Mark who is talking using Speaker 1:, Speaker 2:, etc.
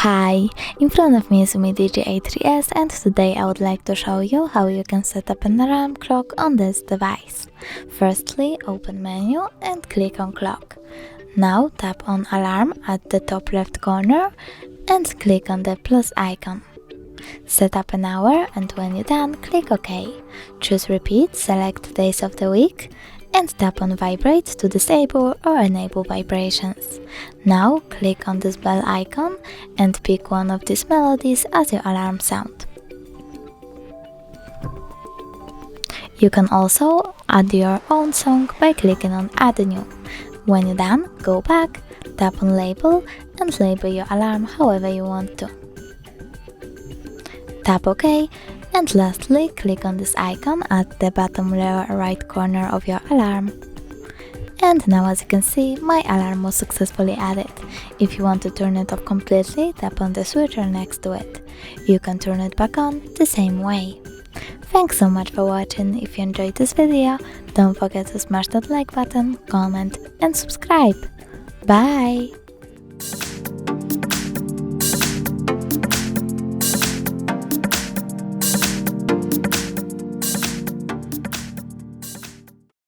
Speaker 1: Hi, in front of me is UMIDIGI A3S, and today I would like to show you how you can set up an alarm clock on this device. Firstly, open menu and click on clock. Now tap on alarm at the top left corner and click on the plus icon. Set up an hour, and when you're done, click OK. Choose repeat, select days of the week and tap on vibrate to disable or enable vibrations. Now click on this bell icon and pick one of these melodies as your alarm sound. You can also add your own song by clicking on add new. When you're done, go back, tap on label and label your alarm however you want to. Tap OK, and lastly click on this icon at the bottom lower right corner of your alarm. And now, as you can see, my alarm was successfully added. If you want to turn it off completely, tap on the switcher next to it. You can turn it back on the same way. Thanks so much for watching. If you enjoyed this video, don't forget to smash that like button, comment and subscribe. Bye!